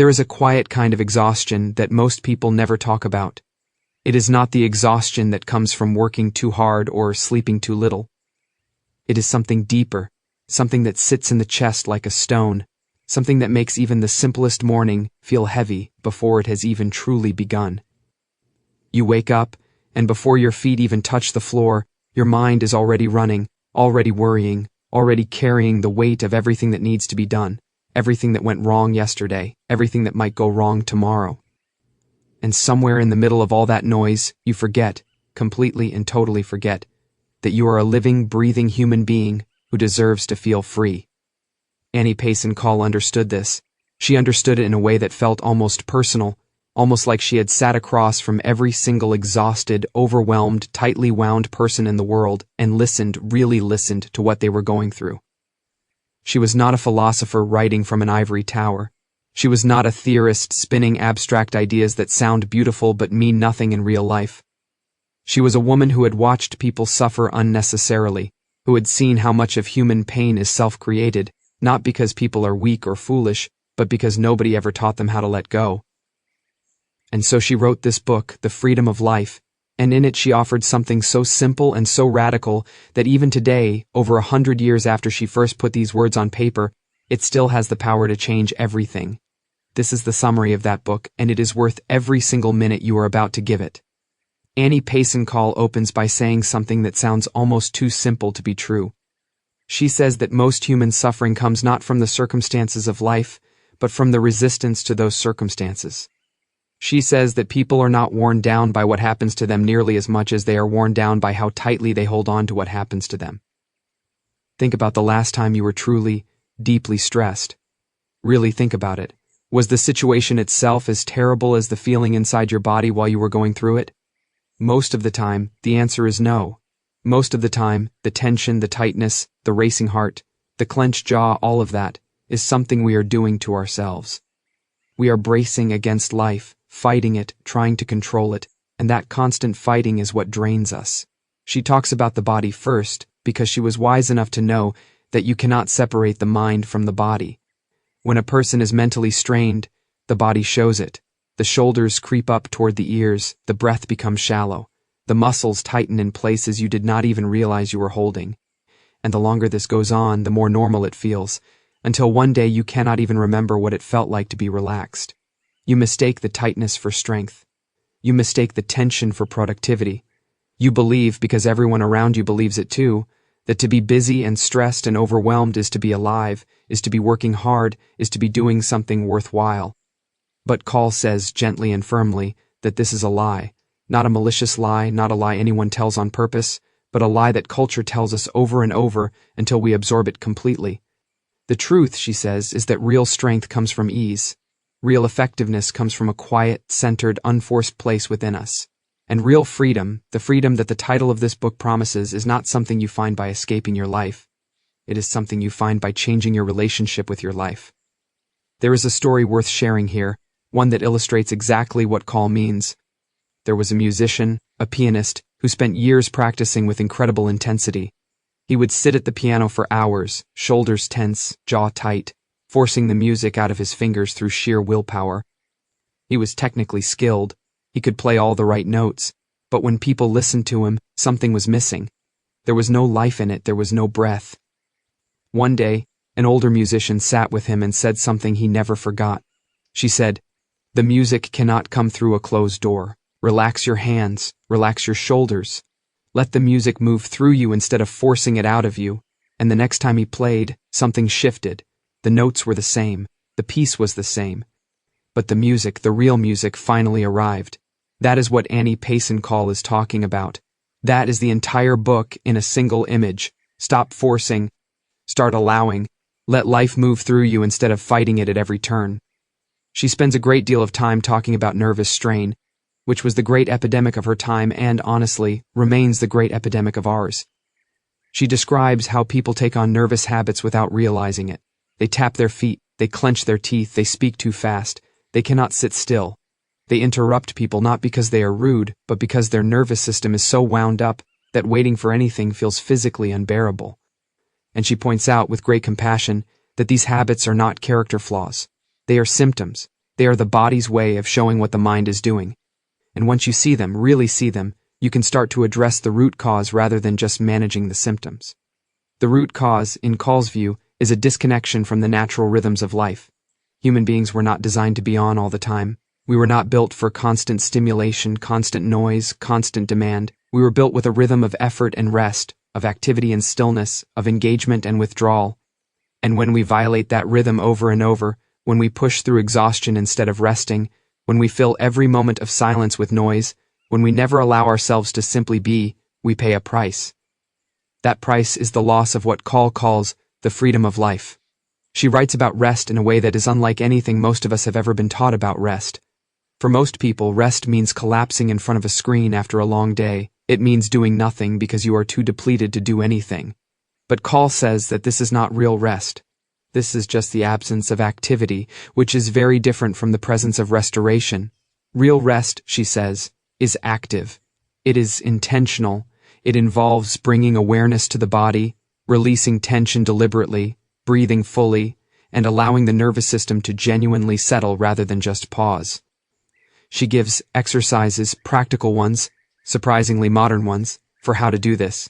There is a quiet kind of exhaustion that most people never talk about. It is not the exhaustion that comes from working too hard or sleeping too little. It is something deeper, something that sits in the chest like a stone, something that makes even the simplest morning feel heavy before it has even truly begun. You wake up, and before your feet even touch the floor, your mind is already running, already worrying, already carrying the weight of everything that needs to be done, everything that went wrong yesterday, everything that might go wrong tomorrow. And somewhere in the middle of all that noise, you forget, completely and totally forget, that you are a living, breathing human being who deserves to feel free. Annie Payson Call understood this. She understood it in a way that felt almost personal, almost like she had sat across from every single exhausted, overwhelmed, tightly wound person in the world and really listened to what they were going through. She was not a philosopher writing from an ivory tower. She was not a theorist spinning abstract ideas that sound beautiful but mean nothing in real life. She was a woman who had watched people suffer unnecessarily, who had seen how much of human pain is self-created, not because people are weak or foolish, but because nobody ever taught them how to let go. And so she wrote this book, The Freedom of Life, and in it she offered something so simple and so radical that even today, over 100 years after she first put these words on paper, it still has the power to change everything. This is the summary of that book, and it is worth every single minute you are about to give it. Annie Payson Call opens by saying something that sounds almost too simple to be true. She says that most human suffering comes not from the circumstances of life, but from the resistance to those circumstances. She says that people are not worn down by what happens to them nearly as much as they are worn down by how tightly they hold on to what happens to them. Think about the last time you were truly, deeply stressed. Really think about it. Was the situation itself as terrible as the feeling inside your body while you were going through it? Most of the time, the answer is no. Most of the time, the tension, the tightness, the racing heart, the clenched jaw, all of that is something we are doing to ourselves. We are bracing against life, fighting it, trying to control it, and that constant fighting is what drains us. She talks about the body first because she was wise enough to know that you cannot separate the mind from the body. When a person is mentally strained, the body shows it. The shoulders creep up toward the ears, the breath becomes shallow, the muscles tighten in places you did not even realize you were holding. And the longer this goes on, the more normal it feels, until one day you cannot even remember what it felt like to be relaxed. You mistake the tightness for strength. You mistake the tension for productivity. You believe, because everyone around you believes it too, that to be busy and stressed and overwhelmed is to be alive, is to be working hard, is to be doing something worthwhile. But Call says gently and firmly that this is a lie, not a malicious lie, not a lie anyone tells on purpose, but a lie that culture tells us over and over until we absorb it completely. The truth, she says, is that real strength comes from ease. Real effectiveness comes from a quiet, centered, unforced place within us. And real freedom, the freedom that the title of this book promises, is not something you find by escaping your life. It is something you find by changing your relationship with your life. There is a story worth sharing here, one that illustrates exactly what Call means. There was a musician, a pianist, who spent years practicing with incredible intensity. He would sit at the piano for hours, shoulders tense, jaw tight, forcing the music out of his fingers through sheer willpower. He was technically skilled. He could play all the right notes, but when people listened to him, something was missing. There was no life in it, there was no breath. One day, an older musician sat with him and said something he never forgot. She said, "The music cannot come through a closed door. Relax your hands, relax your shoulders. Let the music move through you instead of forcing it out of you." And the next time he played, something shifted. The notes were the same, the piece was the same. But the music, the real music, finally arrived. That is what Annie Payson Call is talking about. That is the entire book in a single image. Stop forcing. Start allowing. Let life move through you instead of fighting it at every turn. She spends a great deal of time talking about nervous strain, which was the great epidemic of her time and, honestly, remains the great epidemic of ours. She describes how people take on nervous habits without realizing it. They tap their feet, they clench their teeth, they speak too fast, they cannot sit still. They interrupt people not because they are rude, but because their nervous system is so wound up that waiting for anything feels physically unbearable. And she points out with great compassion that these habits are not character flaws. They are symptoms. They are the body's way of showing what the mind is doing. And once you see them, really see them, you can start to address the root cause rather than just managing the symptoms. The root cause, in Call's view, is a disconnection from the natural rhythms of life. Human beings were not designed to be on all the time. We were not built for constant stimulation, constant noise, constant demand. We were built with a rhythm of effort and rest, of activity and stillness, of engagement and withdrawal. And when we violate that rhythm over and over, when we push through exhaustion instead of resting, when we fill every moment of silence with noise, when we never allow ourselves to simply be, we pay a price. That price is the loss of what Call calls the freedom of life. She writes about rest in a way that is unlike anything most of us have ever been taught about rest. For most people, rest means collapsing in front of a screen after a long day. It means doing nothing because you are too depleted to do anything. But Call says that this is not real rest. This is just the absence of activity, which is very different from the presence of restoration. Real rest, she says, is active. It is intentional. It involves bringing awareness to the body, releasing tension deliberately, breathing fully, and allowing the nervous system to genuinely settle rather than just pause. She gives exercises, practical ones, surprisingly modern ones, for how to do this.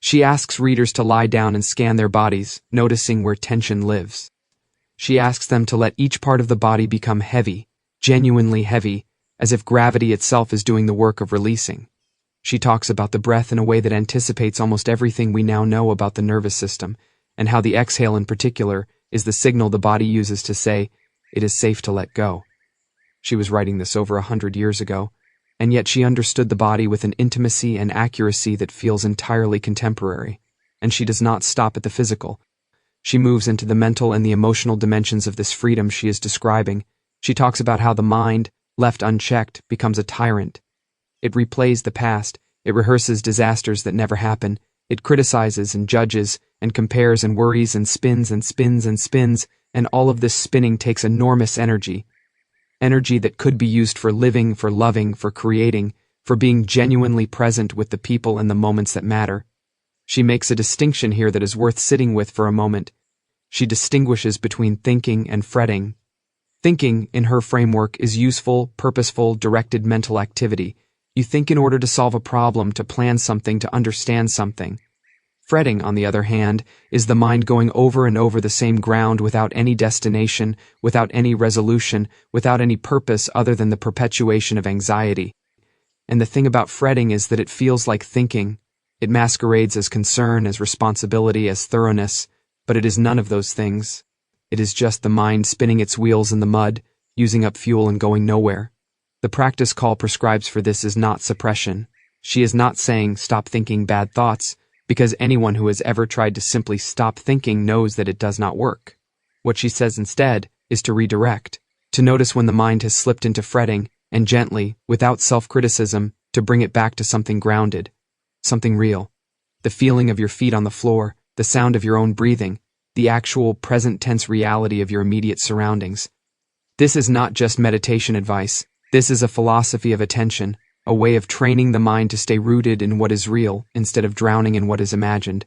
She asks readers to lie down and scan their bodies, noticing where tension lives. She asks them to let each part of the body become heavy, genuinely heavy, as if gravity itself is doing the work of releasing. She talks about the breath in a way that anticipates almost everything we now know about the nervous system, and how the exhale in particular is the signal the body uses to say, it is safe to let go. She was writing this over 100 years ago, and yet she understood the body with an intimacy and accuracy that feels entirely contemporary. And she does not stop at the physical. She moves into the mental and the emotional dimensions of this freedom she is describing. She talks about how the mind, left unchecked, becomes a tyrant. It replays the past, it rehearses disasters that never happen, it criticizes and judges, and compares and worries and spins and spins and spins, and all of this spinning takes enormous energy. Energy that could be used for living, for loving, for creating, for being genuinely present with the people and the moments that matter. She makes a distinction here that is worth sitting with for a moment. She distinguishes between thinking and fretting. Thinking, in her framework, is useful, purposeful, directed mental activity. You think in order to solve a problem, to plan something, to understand something. Fretting, on the other hand, is the mind going over and over the same ground without any destination, without any resolution, without any purpose other than the perpetuation of anxiety. And the thing about fretting is that it feels like thinking. It masquerades as concern, as responsibility, as thoroughness, but it is none of those things. It is just the mind spinning its wheels in the mud, using up fuel and going nowhere. The practice Call prescribes for this is not suppression. She is not saying, stop thinking bad thoughts, because anyone who has ever tried to simply stop thinking knows that it does not work. What she says instead is to redirect, to notice when the mind has slipped into fretting, and gently, without self-criticism, to bring it back to something grounded, something real. The feeling of your feet on the floor, the sound of your own breathing, the actual present tense reality of your immediate surroundings. This is not just meditation advice. This is a philosophy of attention, a way of training the mind to stay rooted in what is real instead of drowning in what is imagined.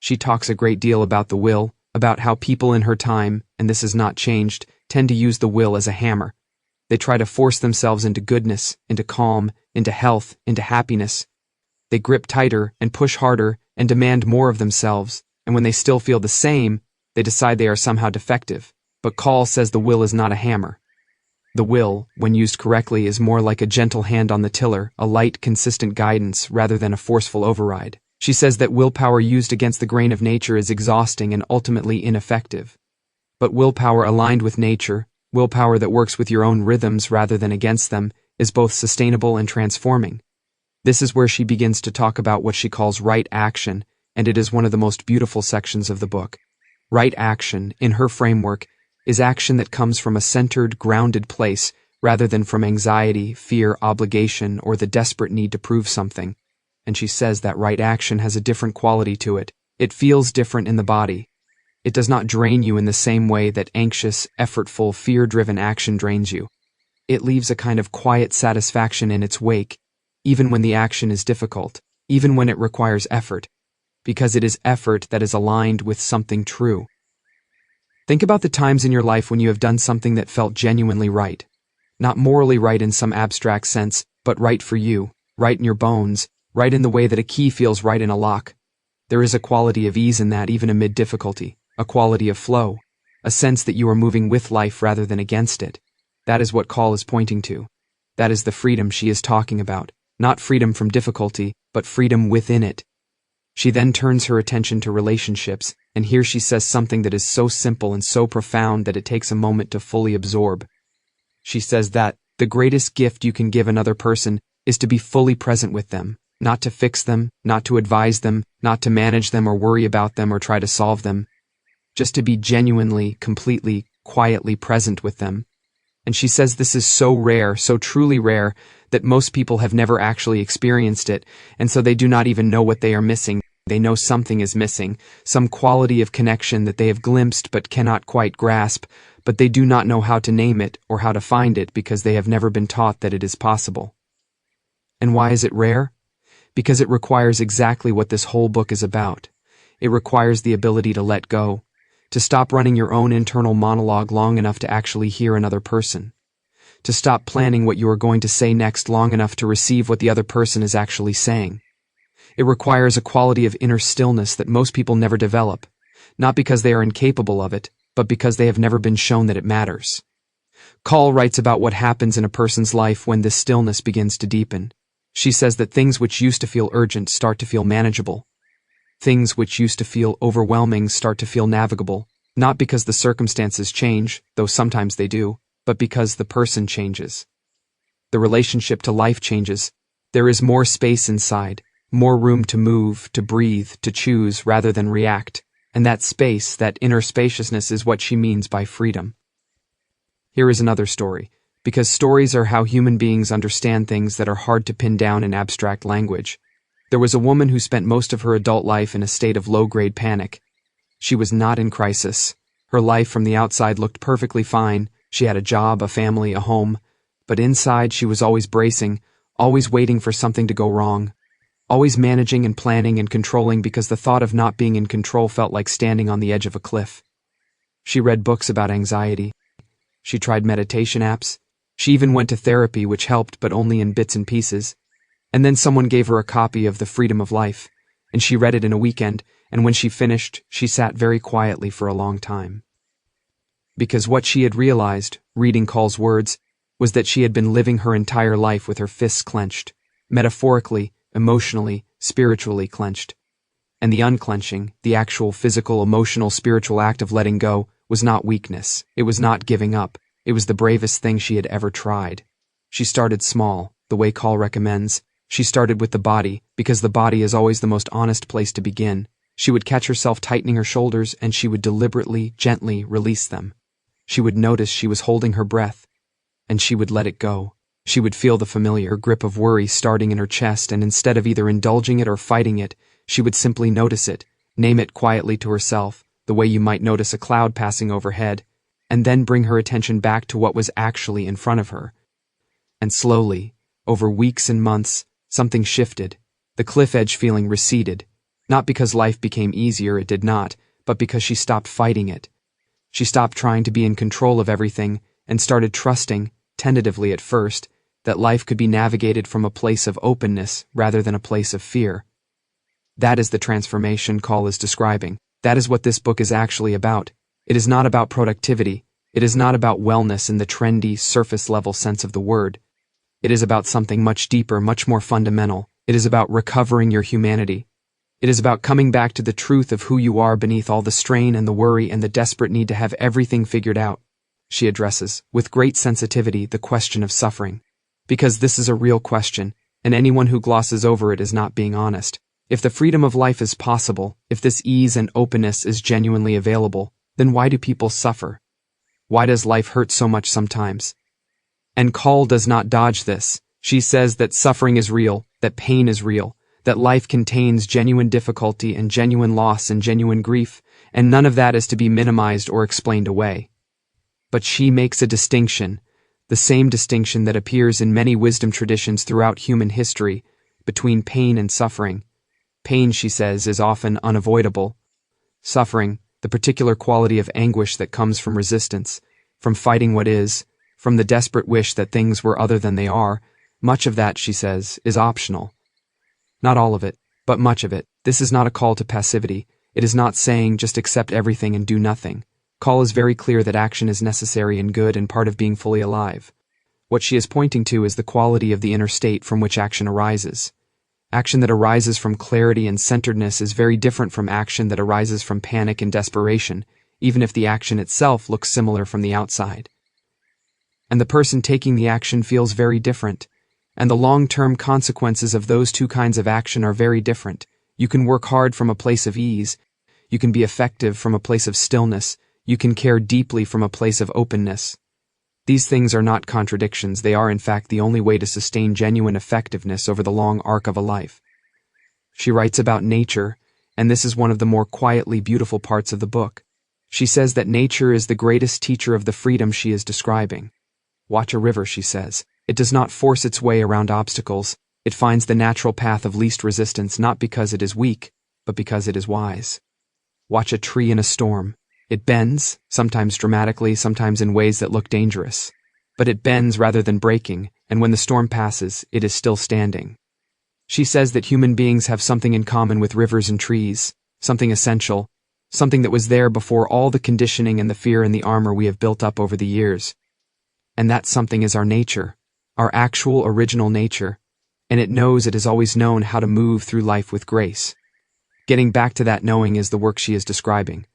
She talks a great deal about the will, about how people in her time, and this has not changed, tend to use the will as a hammer. They try to force themselves into goodness, into calm, into health, into happiness. They grip tighter and push harder and demand more of themselves, and when they still feel the same, they decide they are somehow defective. But Call says the will is not a hammer. The will, when used correctly, is more like a gentle hand on the tiller, a light, consistent guidance rather than a forceful override. She says that willpower used against the grain of nature is exhausting and ultimately ineffective. But willpower aligned with nature, willpower that works with your own rhythms rather than against them, is both sustainable and transforming. This is where she begins to talk about what she calls right action, and it is one of the most beautiful sections of the book. Right action, in her framework, is action that comes from a centered, grounded place rather than from anxiety, fear, obligation, or the desperate need to prove something. And she says that right action has a different quality to it. It feels different in the body. It does not drain you in the same way that anxious, effortful, fear-driven action drains you. It leaves a kind of quiet satisfaction in its wake, even when the action is difficult, even when it requires effort, because it is effort that is aligned with something true. Think about the times in your life when you have done something that felt genuinely right. Not morally right in some abstract sense, but right for you, right in your bones, right in the way that a key feels right in a lock. There is a quality of ease in that even amid difficulty, a quality of flow, a sense that you are moving with life rather than against it. That is what Call is pointing to. That is the freedom she is talking about, not freedom from difficulty, but freedom within it. She then turns her attention to relationships, and here she says something that is so simple and so profound that it takes a moment to fully absorb. She says that the greatest gift you can give another person is to be fully present with them, not to fix them, not to advise them, not to manage them or worry about them or try to solve them, just to be genuinely, completely, quietly present with them. And she says this is so rare, so truly rare, that most people have never actually experienced it, and so they do not even know what they are missing. They know something is missing, some quality of connection that they have glimpsed but cannot quite grasp, but they do not know how to name it or how to find it because they have never been taught that it is possible. And why is it rare? Because it requires exactly what this whole book is about. It requires the ability to let go, to stop running your own internal monologue long enough to actually hear another person, to stop planning what you are going to say next long enough to receive what the other person is actually saying. It requires a quality of inner stillness that most people never develop, not because they are incapable of it, but because they have never been shown that it matters. Call writes about what happens in a person's life when this stillness begins to deepen. She says that things which used to feel urgent start to feel manageable. Things which used to feel overwhelming start to feel navigable, not because the circumstances change, though sometimes they do, but because the person changes. The relationship to life changes. There is more space inside, more room to move, to breathe, to choose rather than react, and that space, that inner spaciousness is what she means by freedom. Here is another story, because stories are how human beings understand things that are hard to pin down in abstract language. There was a woman who spent most of her adult life in a state of low-grade panic. She was not in crisis. Her life from the outside looked perfectly fine. She had a job, a family, a home. But inside she was always bracing, always waiting for something to go wrong, always managing and planning and controlling because the thought of not being in control felt like standing on the edge of a cliff. She read books about anxiety. She tried meditation apps. She even went to therapy, which helped, but only in bits and pieces. And then someone gave her a copy of The Freedom of Life, and she read it in a weekend, and when she finished, she sat very quietly for a long time. Because what she had realized, reading Call's words, was that she had been living her entire life with her fists clenched, metaphorically, emotionally, spiritually clenched. And the unclenching, the actual physical, emotional, spiritual act of letting go, was not weakness, it was not giving up, it was the bravest thing she had ever tried. She started small, the way Call recommends. She started with the body, because the body is always the most honest place to begin. She would catch herself tightening her shoulders, and she would deliberately, gently release them. She would notice she was holding her breath, and she would let it go. She would feel the familiar grip of worry starting in her chest, and instead of either indulging it or fighting it, she would simply notice it, name it quietly to herself, the way you might notice a cloud passing overhead, and then bring her attention back to what was actually in front of her. And slowly, over weeks and months, something shifted. The cliff edge feeling receded. Not because life became easier, it did not, but because she stopped fighting it. She stopped trying to be in control of everything and started trusting, tentatively at first, that life could be navigated from a place of openness rather than a place of fear. That is the transformation Call is describing. That is what this book is actually about. It is not about productivity. It is not about wellness in the trendy, surface-level sense of the word. It is about something much deeper, much more fundamental. It is about recovering your humanity. It is about coming back to the truth of who you are beneath all the strain and the worry and the desperate need to have everything figured out. She addresses, with great sensitivity, the question of suffering. Because this is a real question, and anyone who glosses over it is not being honest. If the freedom of life is possible, if this ease and openness is genuinely available, then why do people suffer? Why does life hurt so much sometimes? And Call does not dodge this. She says that suffering is real, that pain is real, that life contains genuine difficulty and genuine loss and genuine grief, and none of that is to be minimized or explained away. But she makes a distinction, the same distinction that appears in many wisdom traditions throughout human history, between pain and suffering. Pain, she says, is often unavoidable. Suffering, the particular quality of anguish that comes from resistance, from fighting what is, from the desperate wish that things were other than they are. Much of that, she says, is optional. Not all of it, but much of it. This is not a call to passivity. It is not saying just accept everything and do nothing. Call is very clear that action is necessary and good and part of being fully alive. What she is pointing to is the quality of the inner state from which action arises. Action that arises from clarity and centeredness is very different from action that arises from panic and desperation, even if the action itself looks similar from the outside. And the person taking the action feels very different, and the long-term consequences of those two kinds of action are very different. You can work hard from a place of ease. You can be effective from a place of stillness. You can care deeply from a place of openness. These things are not contradictions. They are, in fact, the only way to sustain genuine effectiveness over the long arc of a life. She writes about nature, and this is one of the more quietly beautiful parts of the book. She says that nature is the greatest teacher of the freedom she is describing. Watch a river, she says. It does not force its way around obstacles. It finds the natural path of least resistance not because it is weak, but because it is wise. Watch a tree in a storm. It bends, sometimes dramatically, sometimes in ways that look dangerous. But it bends rather than breaking, and when the storm passes, it is still standing. She says that human beings have something in common with rivers and trees, something essential, something that was there before all the conditioning and the fear and the armor we have built up over the years. And that something is our nature, our actual original nature, and it knows it has always known how to move through life with grace. Getting back to that knowing is the work she is describing.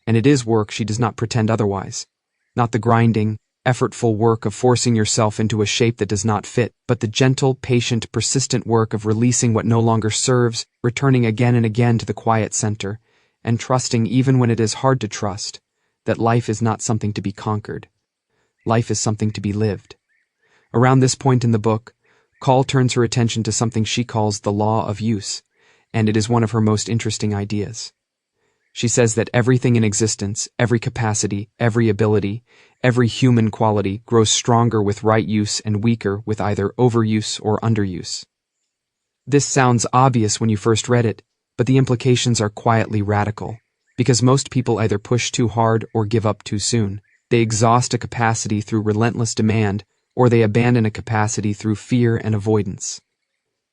And it is work, she does not pretend otherwise. Not the grinding, effortful work of forcing yourself into a shape that does not fit, but the gentle, patient, persistent work of releasing what no longer serves, returning again and again to the quiet center, and trusting even when it is hard to trust, that life is not something to be conquered. Life is something to be lived. Around this point in the book, Call turns her attention to something she calls the law of use, and it is one of her most interesting ideas. She says that everything in existence, every capacity, every ability, every human quality grows stronger with right use and weaker with either overuse or underuse. This sounds obvious when you first read it, but the implications are quietly radical, because most people either push too hard or give up too soon. They exhaust a capacity through relentless demand, or they abandon a capacity through fear and avoidance.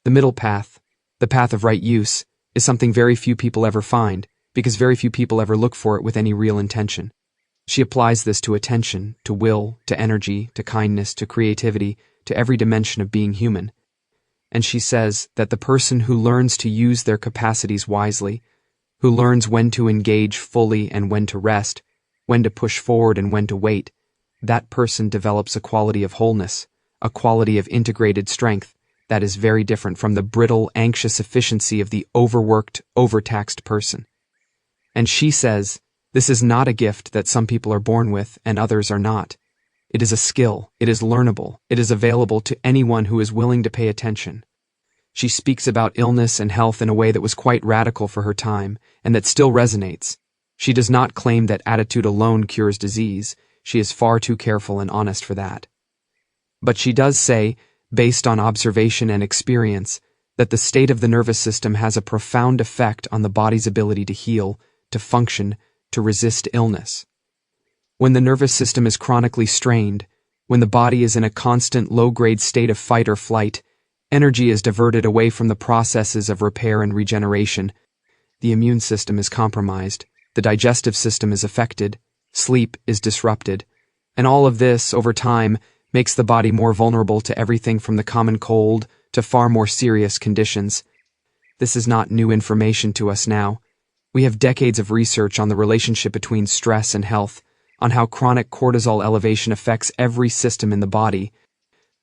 The middle path, the path of right use, is something very few people ever find, because very few people ever look for it with any real intention. She applies this to attention, to will, to energy, to kindness, to creativity, to every dimension of being human. And she says that the person who learns to use their capacities wisely, who learns when to engage fully and when to rest, when to push forward and when to wait, that person develops a quality of wholeness, a quality of integrated strength that is very different from the brittle, anxious efficiency of the overworked, overtaxed person. And she says, this is not a gift that some people are born with and others are not. It is a skill, it is learnable, it is available to anyone who is willing to pay attention. She speaks about illness and health in a way that was quite radical for her time, and that still resonates. She does not claim that attitude alone cures disease. She is far too careful and honest for that. But she does say, based on observation and experience, that the state of the nervous system has a profound effect on the body's ability to heal, to function, to resist illness. When the nervous system is chronically strained, when the body is in a constant low-grade state of fight or flight, energy is diverted away from the processes of repair and regeneration. The immune system is compromised, the digestive system is affected, sleep is disrupted, and all of this, over time, makes the body more vulnerable to everything from the common cold to far more serious conditions. This is not new information to us now. We have decades of research on the relationship between stress and health, on how chronic cortisol elevation affects every system in the body.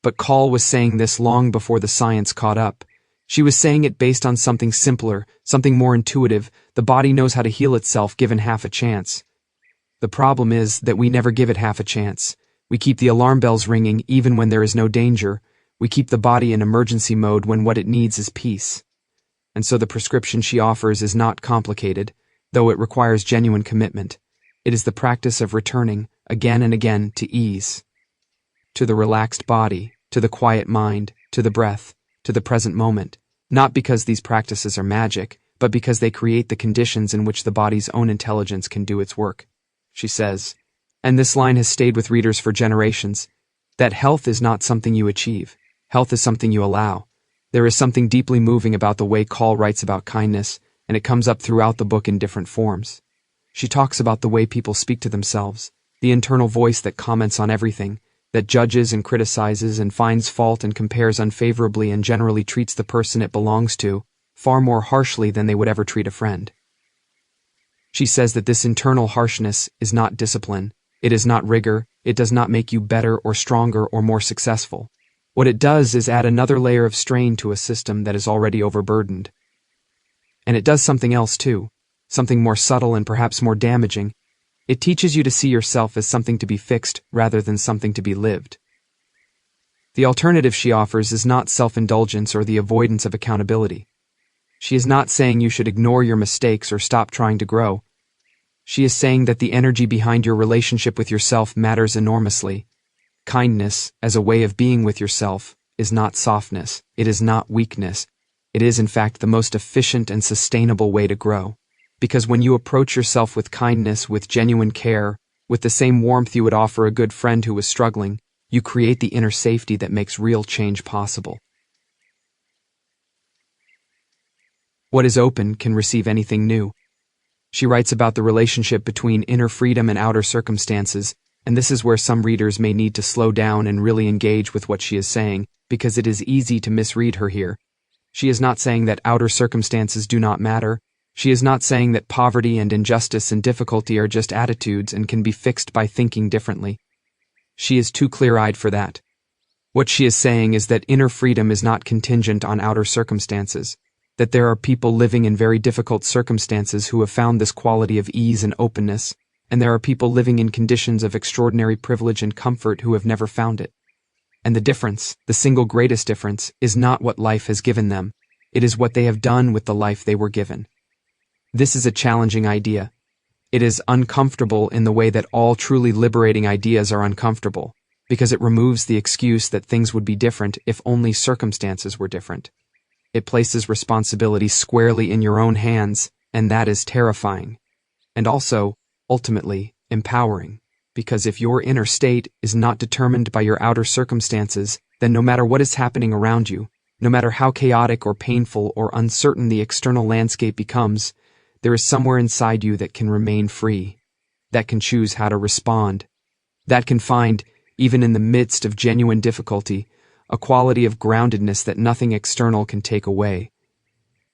But Call was saying this long before the science caught up. She was saying it based on something simpler, something more intuitive. The body knows how to heal itself given half a chance. The problem is that we never give it half a chance. We keep the alarm bells ringing even when there is no danger. We keep the body in emergency mode when what it needs is peace. And so the prescription she offers is not complicated, though it requires genuine commitment. It is the practice of returning, again and again, to ease. To the relaxed body, to the quiet mind, to the breath, to the present moment. Not because these practices are magic, but because they create the conditions in which the body's own intelligence can do its work. She says, and this line has stayed with readers for generations, that health is not something you achieve. Health is something you allow. There is something deeply moving about the way Call writes about kindness, and it comes up throughout the book in different forms. She talks about the way people speak to themselves, the internal voice that comments on everything, that judges and criticizes and finds fault and compares unfavorably and generally treats the person it belongs to far more harshly than they would ever treat a friend. She says that this internal harshness is not discipline, it is not rigor, it does not make you better or stronger or more successful. What it does is add another layer of strain to a system that is already overburdened. And it does something else too, something more subtle and perhaps more damaging. It teaches you to see yourself as something to be fixed rather than something to be lived. The alternative she offers is not self-indulgence or the avoidance of accountability. She is not saying you should ignore your mistakes or stop trying to grow. She is saying that the energy behind your relationship with yourself matters enormously. Kindness, as a way of being with yourself, is not softness, it is not weakness. It is, in fact, the most efficient and sustainable way to grow. Because when you approach yourself with kindness, with genuine care, with the same warmth you would offer a good friend who was struggling, you create the inner safety that makes real change possible. What is open can receive anything new. She writes about the relationship between inner freedom and outer circumstances, and this is where some readers may need to slow down and really engage with what she is saying, because it is easy to misread her here. She is not saying that outer circumstances do not matter. She is not saying that poverty and injustice and difficulty are just attitudes and can be fixed by thinking differently. She is too clear-eyed for that. What she is saying is that inner freedom is not contingent on outer circumstances, that there are people living in very difficult circumstances who have found this quality of ease and openness, and there are people living in conditions of extraordinary privilege and comfort who have never found it. And the difference, the single greatest difference, is not what life has given them, it is what they have done with the life they were given. This is a challenging idea. It is uncomfortable in the way that all truly liberating ideas are uncomfortable, because it removes the excuse that things would be different if only circumstances were different. It places responsibility squarely in your own hands, and that is terrifying. And also, ultimately, empowering, because if your inner state is not determined by your outer circumstances, then no matter what is happening around you, no matter how chaotic or painful or uncertain the external landscape becomes, there is somewhere inside you that can remain free, that can choose how to respond, that can find, even in the midst of genuine difficulty, a quality of groundedness that nothing external can take away.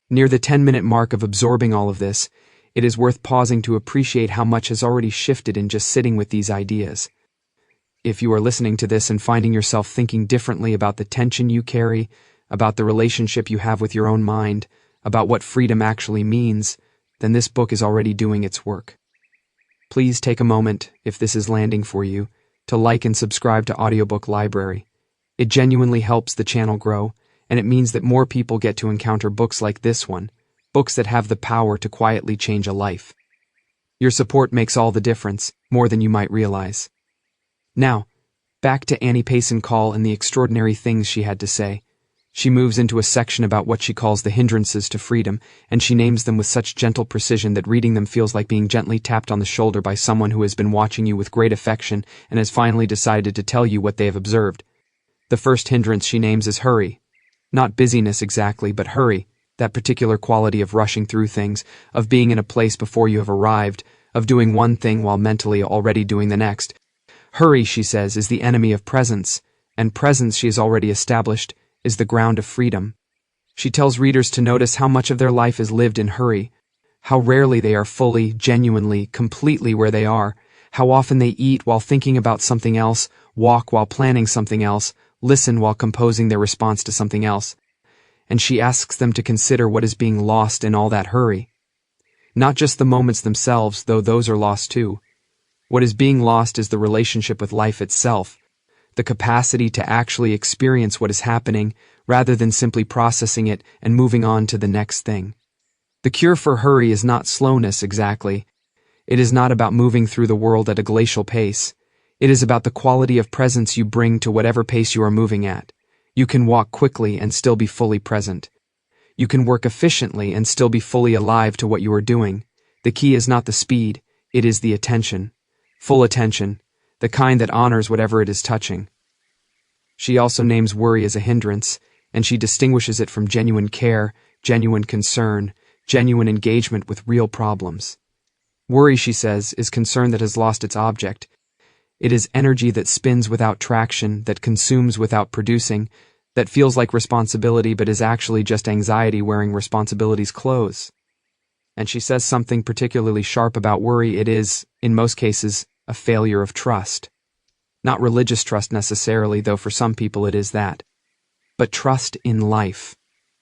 Near the 10-minute mark of absorbing all of this, it is worth pausing to appreciate how much has already shifted in just sitting with these ideas. If you are listening to this and finding yourself thinking differently about the tension you carry, about the relationship you have with your own mind, about what freedom actually means, then this book is already doing its work. Please take a moment, if this is landing for you, to like and subscribe to Audiobook Library. It genuinely helps the channel grow, and it means that more people get to encounter books like this one, books that have the power to quietly change a life. Your support makes all the difference, more than you might realize. Now, back to Annie Payson Call and the extraordinary things she had to say. She moves into a section about what she calls the hindrances to freedom, and she names them with such gentle precision that reading them feels like being gently tapped on the shoulder by someone who has been watching you with great affection and has finally decided to tell you what they have observed. The first hindrance she names is hurry. Not busyness exactly, but hurry, that particular quality of rushing through things, of being in a place before you have arrived, of doing one thing while mentally already doing the next. Hurry, she says, is the enemy of presence, and presence, she has already established, is the ground of freedom. She tells readers to notice how much of their life is lived in hurry, how rarely they are fully, genuinely, completely where they are, how often they eat while thinking about something else, walk while planning something else, listen while composing their response to something else. And she asks them to consider what is being lost in all that hurry. Not just the moments themselves, though those are lost too. What is being lost is the relationship with life itself, the capacity to actually experience what is happening rather than simply processing it and moving on to the next thing. The cure for hurry is not slowness exactly. It is not about moving through the world at a glacial pace. It is about the quality of presence you bring to whatever pace you are moving at. You can walk quickly and still be fully present. You can work efficiently and still be fully alive to what you are doing. The key is not the speed, it is the attention. Full attention, the kind that honors whatever it is touching. She also names worry as a hindrance, and she distinguishes it from genuine care, genuine concern, genuine engagement with real problems. Worry, she says, is concern that has lost its object. It is energy that spins without traction, that consumes without producing, that feels like responsibility but is actually just anxiety wearing responsibility's clothes. And she says something particularly sharp about worry. It is, in most cases, a failure of trust. Not religious trust necessarily, though for some people it is that. But trust in life.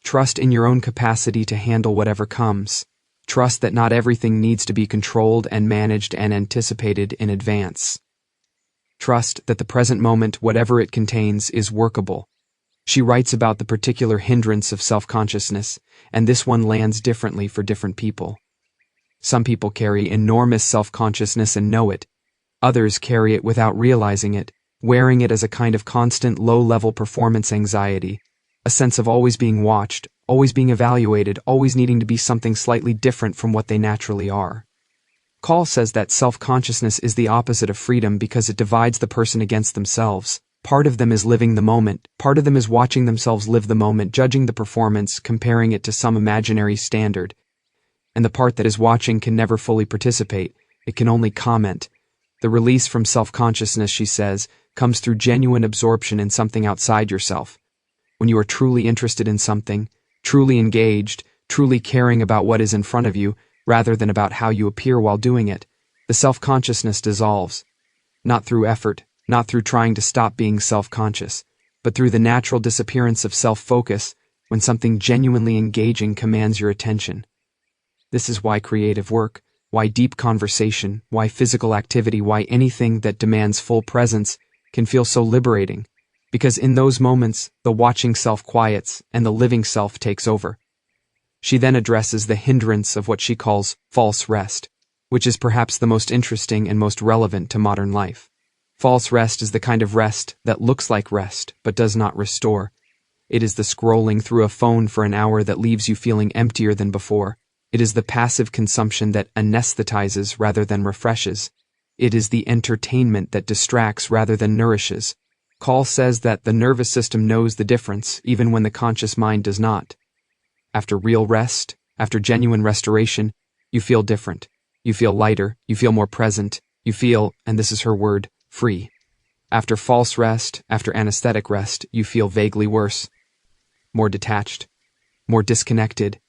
Trust in your own capacity to handle whatever comes. Trust that not everything needs to be controlled and managed and anticipated in advance. Trust that the present moment, whatever it contains, is workable. She writes about the particular hindrance of self-consciousness, and this one lands differently for different people. Some people carry enormous self-consciousness and know it. Others carry it without realizing it, wearing it as a kind of constant low-level performance anxiety, a sense of always being watched, always being evaluated, always needing to be something slightly different from what they naturally are. Call says that self-consciousness is the opposite of freedom because it divides the person against themselves. Part of them is living the moment, part of them is watching themselves live the moment, judging the performance, comparing it to some imaginary standard. And the part that is watching can never fully participate, it can only comment. The release from self-consciousness, she says, comes through genuine absorption in something outside yourself. When you are truly interested in something, truly engaged, truly caring about what is in front of you, rather than about how you appear while doing it, the self-consciousness dissolves. Not through effort, not through trying to stop being self-conscious, but through the natural disappearance of self-focus when something genuinely engaging commands your attention. This is why creative work, why deep conversation, why physical activity, why anything that demands full presence can feel so liberating, because in those moments, the watching self quiets and the living self takes over. She then addresses the hindrance of what she calls false rest, which is perhaps the most interesting and most relevant to modern life. False rest is the kind of rest that looks like rest but does not restore. It is the scrolling through a phone for an hour that leaves you feeling emptier than before. It is the passive consumption that anesthetizes rather than refreshes. It is the entertainment that distracts rather than nourishes. Call says that the nervous system knows the difference even when the conscious mind does not. After real rest, after genuine restoration, you feel different. You feel lighter, you feel more present, you feel, and this is her word, free. After false rest, after anesthetic rest, you feel vaguely worse, more detached, more disconnected,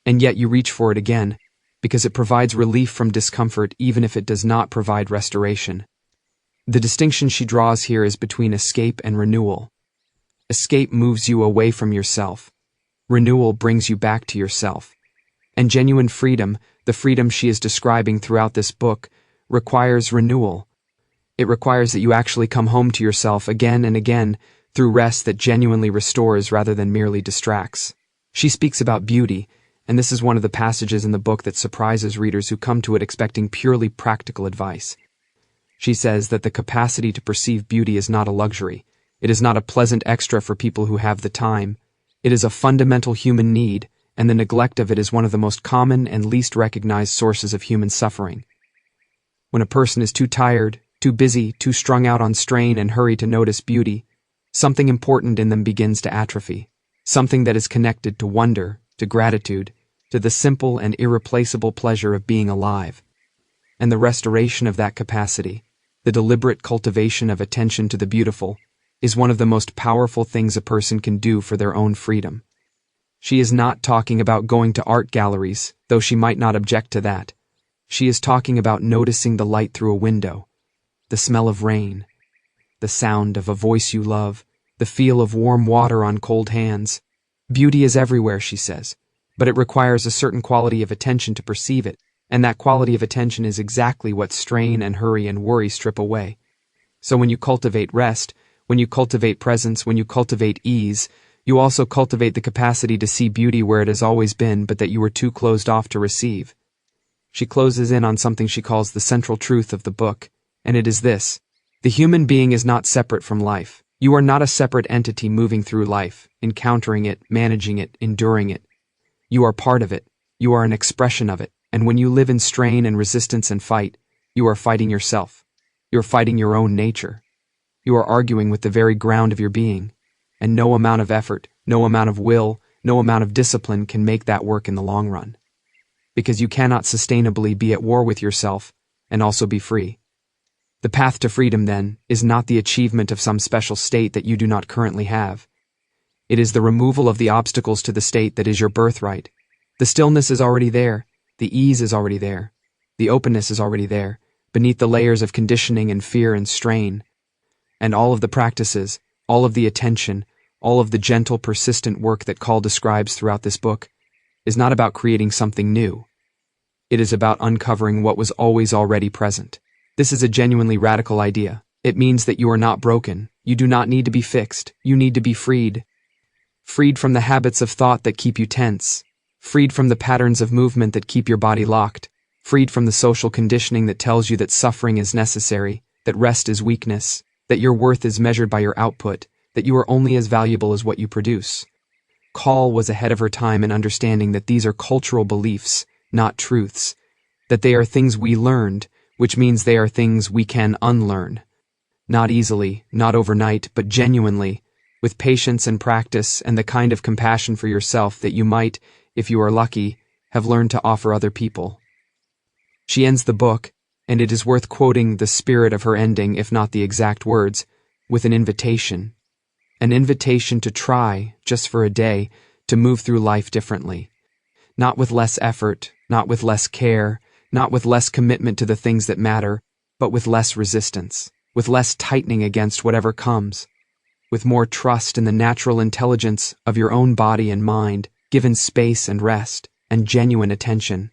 and yet you reach for it again, because it provides relief from discomfort even if it does not provide restoration. The distinction she draws here is between escape and renewal. Escape moves you away from yourself. Renewal brings you back to yourself. And genuine freedom, the freedom she is describing throughout this book, requires renewal. It requires that you actually come home to yourself again and again through rest that genuinely restores rather than merely distracts. She speaks about beauty, and this is one of the passages in the book that surprises readers who come to it expecting purely practical advice. She says that the capacity to perceive beauty is not a luxury. It is not a pleasant extra for people who have the time. It is a fundamental human need, and the neglect of it is one of the most common and least recognized sources of human suffering. When a person is too tired, too busy, too strung out on strain and hurry to notice beauty, something important in them begins to atrophy, something that is connected to wonder, to gratitude, to the simple and irreplaceable pleasure of being alive. And the restoration of that capacity, the deliberate cultivation of attention to the beautiful, is one of the most powerful things a person can do for their own freedom. She is not talking about going to art galleries, though she might not object to that. She is talking about noticing the light through a window, the smell of rain, the sound of a voice you love, the feel of warm water on cold hands. Beauty is everywhere, she says, but it requires a certain quality of attention to perceive it, and that quality of attention is exactly what strain and hurry and worry strip away. So when you cultivate rest, when you cultivate presence, when you cultivate ease, you also cultivate the capacity to see beauty where it has always been but that you were too closed off to receive. She closes in on something she calls the central truth of the book, and it is this: the human being is not separate from life. You are not a separate entity moving through life, encountering it, managing it, enduring it. You are part of it. You are an expression of it. And when you live in strain and resistance and fight, you are fighting yourself. You are fighting your own nature. You are arguing with the very ground of your being. And no amount of effort, no amount of will, no amount of discipline can make that work in the long run. Because you cannot sustainably be at war with yourself and also be free. The path to freedom, then, is not the achievement of some special state that you do not currently have. It is the removal of the obstacles to the state that is your birthright. The stillness is already there. The ease is already there. The openness is already there, beneath the layers of conditioning and fear and strain. And all of the practices, all of the attention, all of the gentle, persistent work that Call describes throughout this book is not about creating something new. It is about uncovering what was always already present. This is a genuinely radical idea. It means that you are not broken. You do not need to be fixed. You need to be freed. Freed from the habits of thought that keep you tense. Freed from the patterns of movement that keep your body locked. Freed from the social conditioning that tells you that suffering is necessary, that rest is weakness, that your worth is measured by your output, that you are only as valuable as what you produce. Call was ahead of her time in understanding that these are cultural beliefs, not truths, that they are things we learned, which means they are things we can unlearn. Not easily, not overnight, but genuinely, with patience and practice and the kind of compassion for yourself that you might, if you are lucky, have learned to offer other people. She ends the book, and it is worth quoting the spirit of her ending, if not the exact words, with an invitation. An invitation to try, just for a day, to move through life differently. Not with less effort, not with less care, not with less commitment to the things that matter, but with less resistance, with less tightening against whatever comes, with more trust in the natural intelligence of your own body and mind, given space and rest, and genuine attention.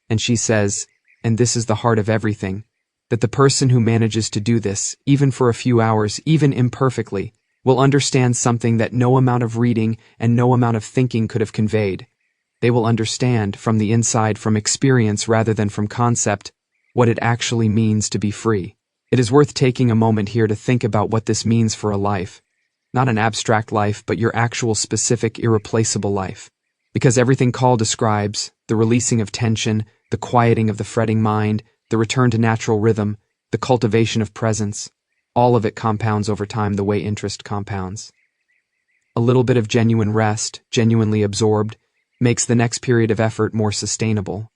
And she says, and this is the heart of everything, that the person who manages to do this, even for a few hours, even imperfectly, will understand something that no amount of reading and no amount of thinking could have conveyed. They will understand from the inside, from experience rather than from concept, what it actually means to be free. It is worth taking a moment here to think about what this means for a life. Not an abstract life, but your actual specific, irreplaceable life. Because everything Call describes, the releasing of tension, the quieting of the fretting mind, the return to natural rhythm, the cultivation of presence, all of it compounds over time the way interest compounds. A little bit of genuine rest, genuinely absorbed, makes the next period of effort more sustainable.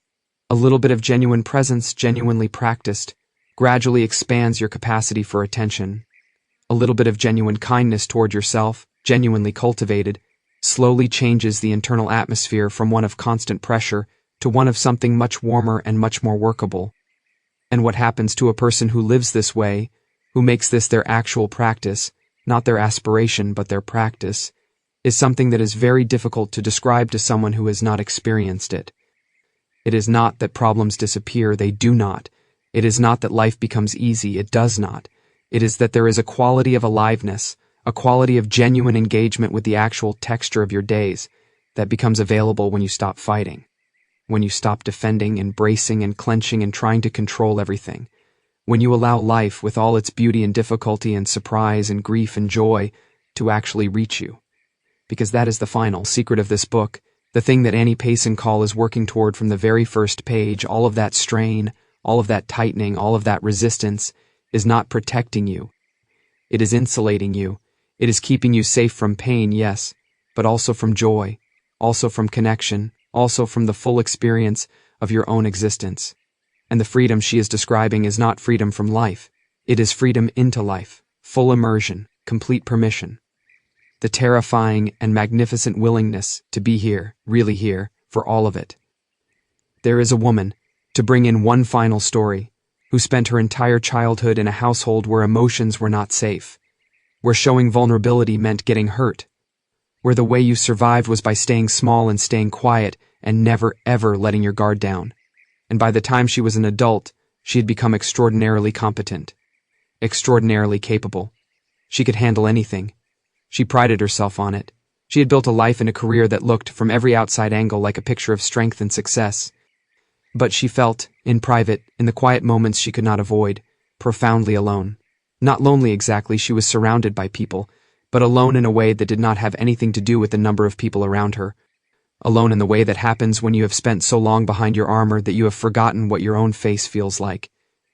A little bit of genuine presence, genuinely practiced, gradually expands your capacity for attention. A little bit of genuine kindness toward yourself, genuinely cultivated, slowly changes the internal atmosphere from one of constant pressure to one of something much warmer and much more workable. And what happens to a person who lives this way, who makes this their actual practice, not their aspiration but their practice, is something that is very difficult to describe to someone who has not experienced it. It is not that problems disappear, they do not. It is not that life becomes easy, it does not. It is that there is a quality of aliveness, a quality of genuine engagement with the actual texture of your days that becomes available when you stop fighting, when you stop defending and bracing and clenching and trying to control everything, when you allow life with all its beauty and difficulty and surprise and grief and joy to actually reach you. Because that is the final secret of this book, the thing that Annie Payson Call is working toward from the very first page. All of that strain, all of that tightening, all of that resistance is not protecting you. It is insulating you. It is keeping you safe from pain, yes, but also from joy, also from connection, also from the full experience of your own existence. And the freedom she is describing is not freedom from life. It is freedom into life, full immersion, complete permission. The terrifying and magnificent willingness to be here, really here, for all of it. There is a woman, to bring in one final story, who spent her entire childhood in a household where emotions were not safe, where showing vulnerability meant getting hurt, where the way you survived was by staying small and staying quiet and never ever letting your guard down. And by the time she was an adult, she had become extraordinarily competent, extraordinarily capable. She could handle anything. She prided herself on it. She had built a life and a career that looked, from every outside angle, like a picture of strength and success. But she felt, in private, in the quiet moments she could not avoid, profoundly alone. Not lonely exactly, she was surrounded by people, but alone in a way that did not have anything to do with the number of people around her. alone in the way that happens when you have spent so long behind your armor that you have forgotten what your own face feels like.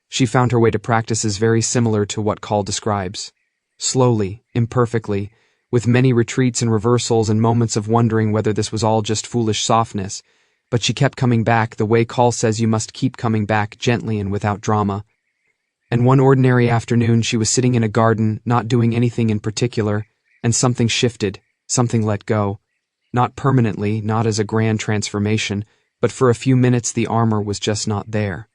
She found her way to practices very similar to what Call describes. Slowly, imperfectly, with many retreats and reversals and moments of wondering whether this was all just foolish softness, but she kept coming back the way Call says you must keep coming back, gently and without drama. And one ordinary afternoon she was sitting in a garden, not doing anything in particular, and something shifted, something let go. Not permanently, not as a grand transformation, but for a few minutes the armor was just not there.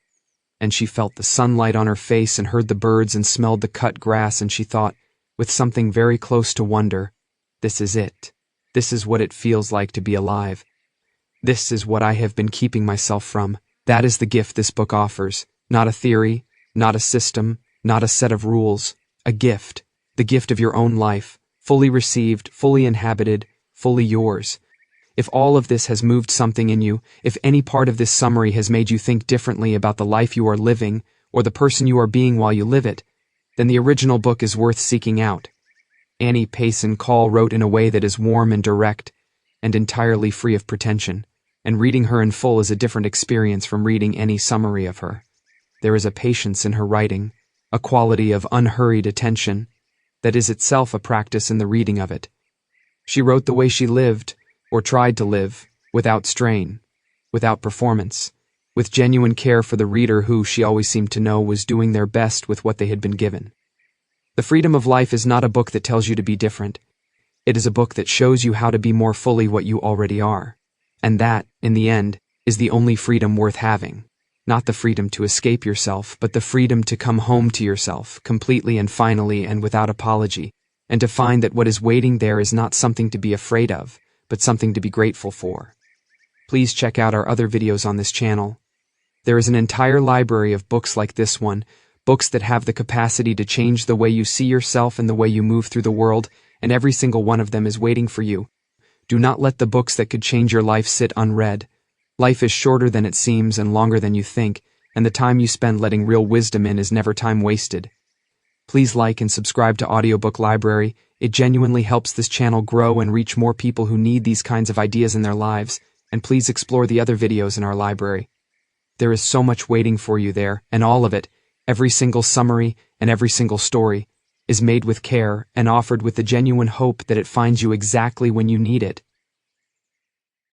And she felt the sunlight on her face and heard the birds and smelled the cut grass, and she thought, with something very close to wonder, this is it. This is what it feels like to be alive. This is what I have been keeping myself from. That is the gift this book offers. Not a theory, not a system, not a set of rules. A gift. The gift of your own life, fully received, fully inhabited, fully yours. If all of this has moved something in you, if any part of this summary has made you think differently about the life you are living or the person you are being while you live it, then the original book is worth seeking out. Annie Payson Call wrote in a way that is warm and direct and entirely free of pretension, and reading her in full is a different experience from reading any summary of her. There is a patience in her writing, a quality of unhurried attention that is itself a practice in the reading of it. She wrote the way she lived, or tried to live, without strain, without performance, with genuine care for the reader who, she always seemed to know, was doing their best with what they had been given. The Freedom of Life is not a book that tells you to be different. It is a book that shows you how to be more fully what you already are. And that, in the end, is the only freedom worth having. Not the freedom to escape yourself, but the freedom to come home to yourself, completely and finally and without apology, and to find that what is waiting there is not something to be afraid of, but something to be grateful for. Please check out our other videos on this channel. There is an entire library of books like this one, books that have the capacity to change the way you see yourself and the way you move through the world, and every single one of them is waiting for you. Do not let the books that could change your life sit unread. Life is shorter than it seems and longer than you think, and the time you spend letting real wisdom in is never time wasted. Please like and subscribe to Audiobook Library. It genuinely helps this channel grow and reach more people who need these kinds of ideas in their lives, and please explore the other videos in our library. There is so much waiting for you there, and all of it, every single summary and every single story, is made with care and offered with the genuine hope that it finds you exactly when you need it,